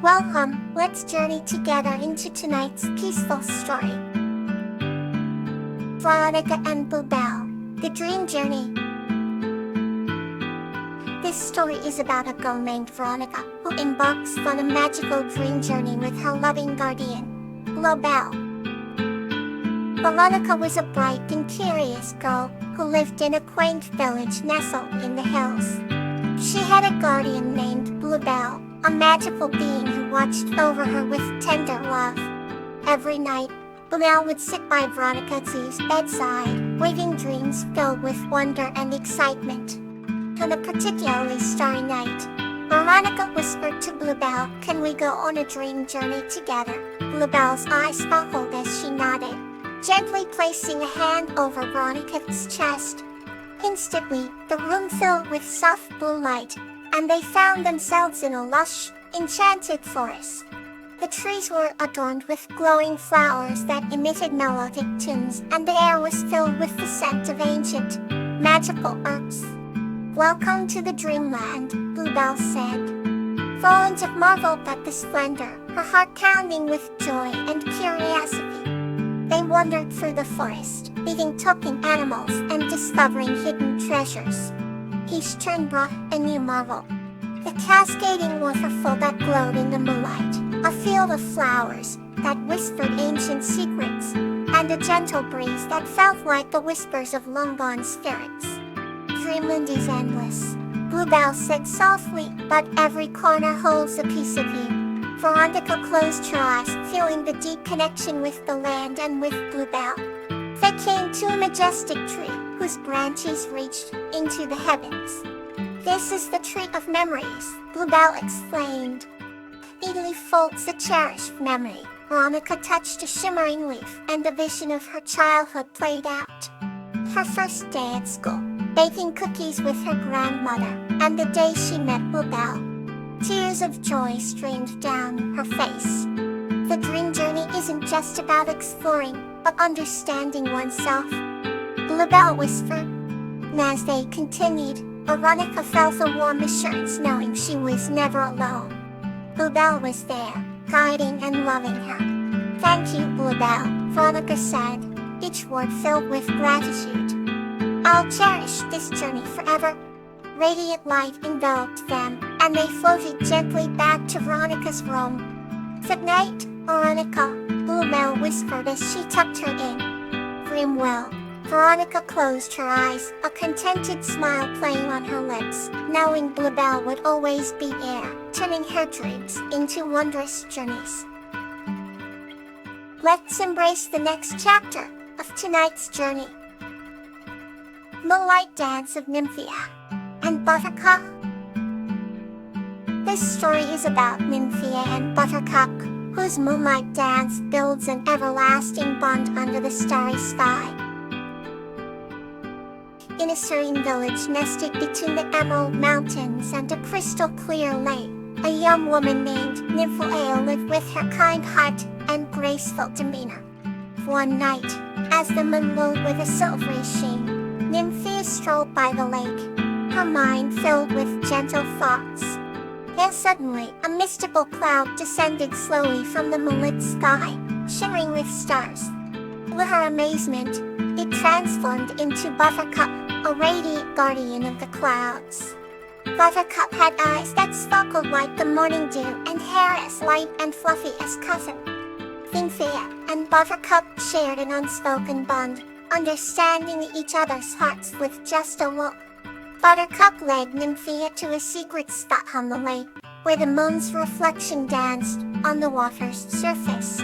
Welcome, let's journey together into tonight's peaceful story. Veronica and Bluebell, The Dream Journey. This story is about a girl named Veronica who embarks on a magical dream journey with her loving guardian, Bluebell. Veronica was a bright and curious girl who lived in a quaint village nestled in the hills. She had a guardian named Bluebell, a magical being who watched over her with tender love. Every night, Bluebell would sit by Veronica's bedside, weaving dreams filled with wonder and excitement. On a particularly starry night, Veronica whispered to Bluebell, "Can we go on a dream journey together?" Bluebell's eyes sparkled as she nodded, gently placing a hand over Veronica's chest. Instantly, the room filled with soft blue light, and they found themselves in a lush, enchanted forest. The trees were adorned with glowing flowers that emitted melodic tunes, and the air was filled with the scent of ancient, magical herbs. "Welcome to the dreamland," Bluebell said. Veronica marveled at the splendor, her heart pounding with joy and curiosity. They wandered through the forest, meeting talking animals and discovering hidden treasures. Each turn brought a new marvel. The cascading waterfall that glowed in the moonlight, a field of flowers that whispered ancient secrets, and a gentle breeze that felt like the whispers of long-gone spirits. "Dreamland is endless," Bluebell said softly, "but every corner holds a piece of you." Veronica closed her eyes, feeling the deep connection with the land and with Bluebell. They came to a majestic tree, whose branches reached into the heavens. "This is the tree of memories," Bluebell explained. "Each leaf holds a cherished memory." Veronica touched a shimmering leaf, and a vision of her childhood played out. Her first day at school, baking cookies with her grandmother, and the day she met Bluebell. Tears of joy streamed down her face. The dream journey isn't just about exploring, but understanding oneself, Bluebell whispered. And as they continued, Veronica felt a warm assurance knowing she was never alone. Bluebell was there, guiding and loving her. "Thank you, Bluebell," Veronica said, each word filled with gratitude. "I'll cherish this journey forever." Radiant light enveloped them, and they floated gently back to Veronica's room. "Good night, Veronica," Bluebell whispered as she tucked her in. "Dream well." Veronica closed her eyes, a contented smile playing on her lips, knowing Bluebell would always be there, turning her dreams into wondrous journeys. Let's embrace the next chapter of tonight's journey. Moonlight Dance of Nymphia and Buttercup. This story is about Nymphia and Buttercup, whose moonlight dance builds an everlasting bond under the starry sky. In a serene village nested between the Emerald Mountains and a crystal-clear lake, a young woman named Nymphia lived with her kind heart and graceful demeanor. One night, as the moon glowed with a silvery sheen, Nymphia strolled by the lake, her mind filled with gentle thoughts. Then suddenly, a mystical cloud descended slowly from the moonlit sky, shimmering with stars. To her amazement, it transformed into Buttercup, a radiant guardian of the clouds. Buttercup had eyes that sparkled like the morning dew and hair as light and fluffy as cotton. Nymphia and Buttercup shared an unspoken bond, understanding each other's hearts with just a look. Buttercup led Nymphia to a secret spot on the lake, where the moon's reflection danced on the water's surface.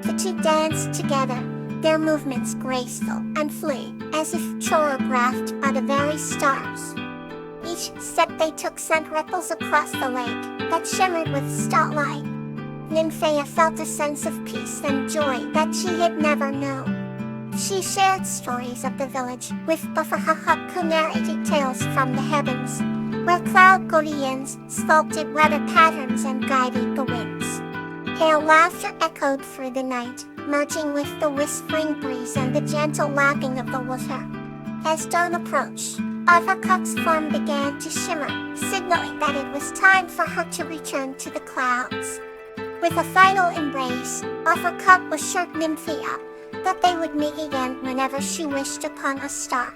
The two danced together, their movements graceful and fluid, as if choreographed by the very stars. Each step they took sent ripples across the lake that shimmered with starlight. Nymphia felt a sense of peace and joy that she had never known. She shared stories of the village with Buttercup, who narrated tales from the heavens, where cloud guardians sculpted weather patterns and guided the winds. Pale laughter echoed through the night, merging with the whispering breeze and the gentle lapping of the water. As dawn approached, Buttercup's form began to shimmer, signaling that it was time for her to return to the clouds. With a final embrace, Buttercup assured Nymphia that they would meet again whenever she wished upon a star.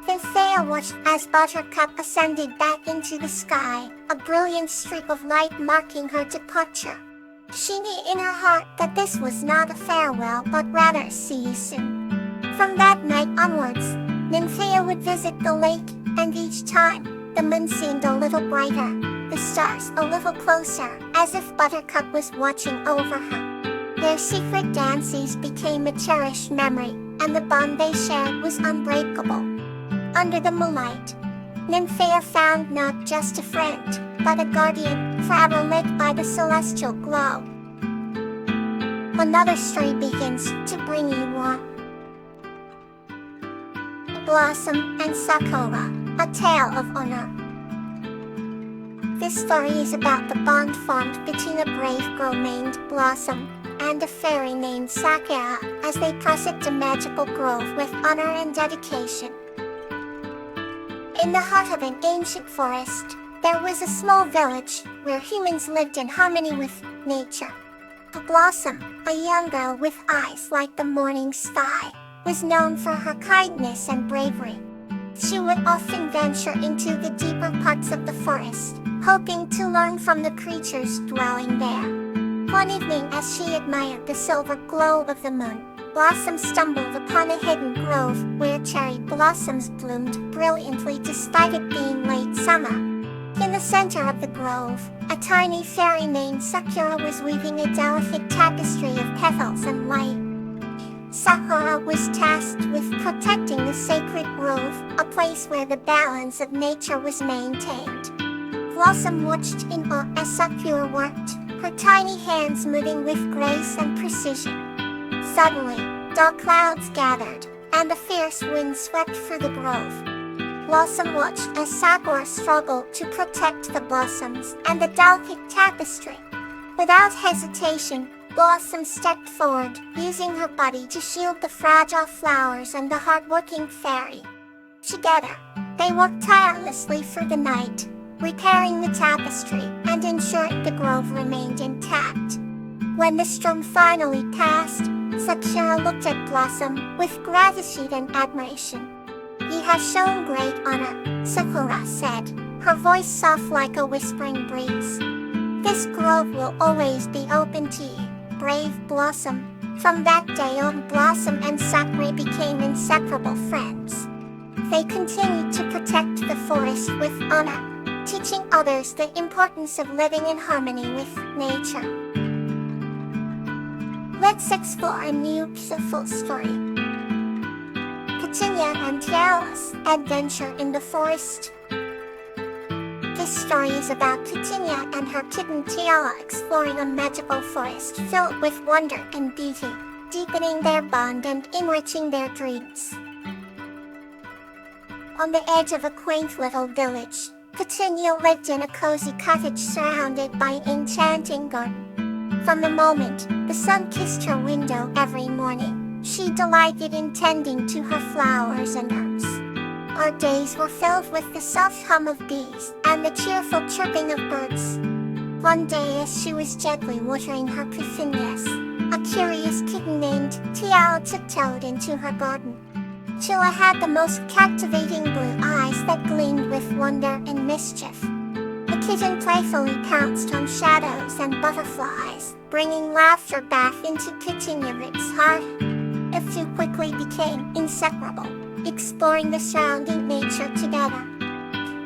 Nymphia watched as Buttercup ascended back into the sky, a brilliant streak of light marking her departure. She knew in her heart that this was not a farewell but rather see you soon. From that night onwards, Nymphia would visit the lake, and each time, the moon seemed a little brighter, the stars a little closer, as if Buttercup was watching over her. Their secret dances became a cherished memory, and the bond they shared was unbreakable. Under the moonlight, Nymphia found not just a friend, but a guardian, forever lit by the celestial glow. Another story begins to bring you warmth. Blossom and Sakura, a tale of honor. This story is about the bond formed between a brave girl named Blossom and a fairy named Sakura as they proceed a magical grove with honor and dedication. In the heart of an ancient forest, there was a small village where humans lived in harmony with nature. Blossom, a young girl with eyes like the morning sky, was known for her kindness and bravery. She would often venture into the deeper parts of the forest, hoping to learn from the creatures dwelling there. One evening, as she admired the silver glow of the moon, Blossom stumbled upon a hidden grove where cherry blossoms bloomed brilliantly despite it being late summer. In the center of the grove, a tiny fairy named Sakura was weaving a delicate tapestry of petals and light. Sakura was tasked with protecting the sacred grove, a place where the balance of nature was maintained. Blossom watched in awe as Sakura worked, her tiny hands moving with grace and precision. Suddenly, dark clouds gathered, and a fierce wind swept through the grove. Blossom watched as Sakura struggled to protect the blossoms and the delicate tapestry. Without hesitation, Blossom stepped forward, using her body to shield the fragile flowers and the hard-working fairy. Together, they worked tirelessly through the night, repairing the tapestry and ensuring the grove remained intact. When the storm finally passed, Sakura looked at Blossom with gratitude and admiration. "You have shown great honor," Sakura said, her voice soft like a whispering breeze. "This grove will always be open to you, brave Blossom." From that day on, Blossom and Sakura became inseparable friends. They continued to protect the forest with honor, teaching others the importance of living in harmony with nature. Let's explore a new beautiful story. Petunia and Tiala's Adventure in the Forest. This story is about Petunia and her kitten Tiala exploring a magical forest filled with wonder and beauty, deepening their bond and enriching their dreams. On the edge of a quaint little village, Petunia lived in a cozy cottage surrounded by an enchanting garden. From the moment the sun kissed her window every morning, she delighted in tending to her flowers and herbs. Our days were filled with the soft hum of bees and the cheerful chirping of birds. One day, as she was gently watering her petunias, a curious kitten named Tiala tiptoed into her garden. Tila had the most captivating blue eyes that gleamed with wonder and mischief. The kitten playfully pounced on shadows and butterflies, bringing laughter back into Petunia's heart. The two quickly became inseparable, exploring the surrounding nature together.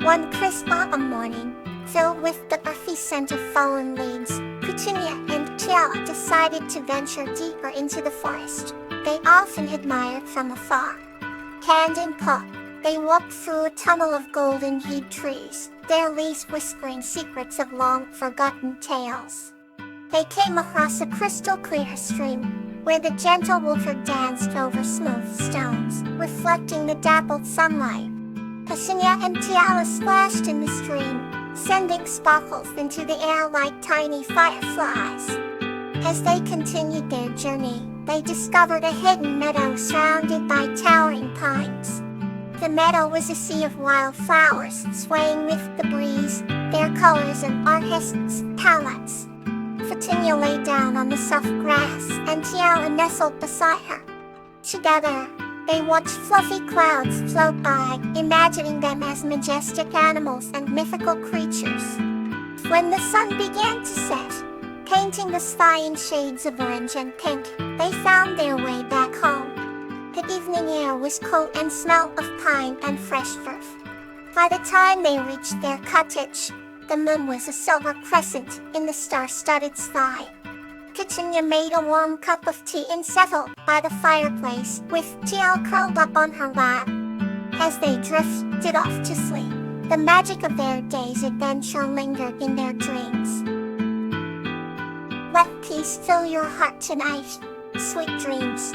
One crisp autumn morning, filled with the earthy scent of fallen leaves, Petunia and Tiala decided to venture deeper into the forest. They often admired from afar. Hand in paw, they walked through a tunnel of golden-hued trees, their leaves whispering secrets of long-forgotten tales. They came across a crystal-clear stream, where the gentle water danced over smooth stones, reflecting the dappled sunlight. Petunia and Tiala splashed in the stream, sending sparkles into the air like tiny fireflies. As they continued their journey, they discovered a hidden meadow surrounded by towering pines. The meadow was a sea of wildflowers swaying with the breeze, their colors and artists' palettes. For Titania lay down on the soft grass, and Tiara nestled beside her. Together, they watched fluffy clouds float by, imagining them as majestic animals and mythical creatures. When the sun began to set, painting the sky in shades of orange and pink, they found their way back home. The evening air was cold and smelled of pine and fresh turf. By the time they reached their cottage, the moon was a silver crescent in the star-studded sky. Titania made a warm cup of tea and settled by the fireplace, with Tiara curled up on her lap. As they drifted off to sleep, the magic of their day's adventure lingered in their dreams. Let peace fill your heart tonight. Sweet dreams.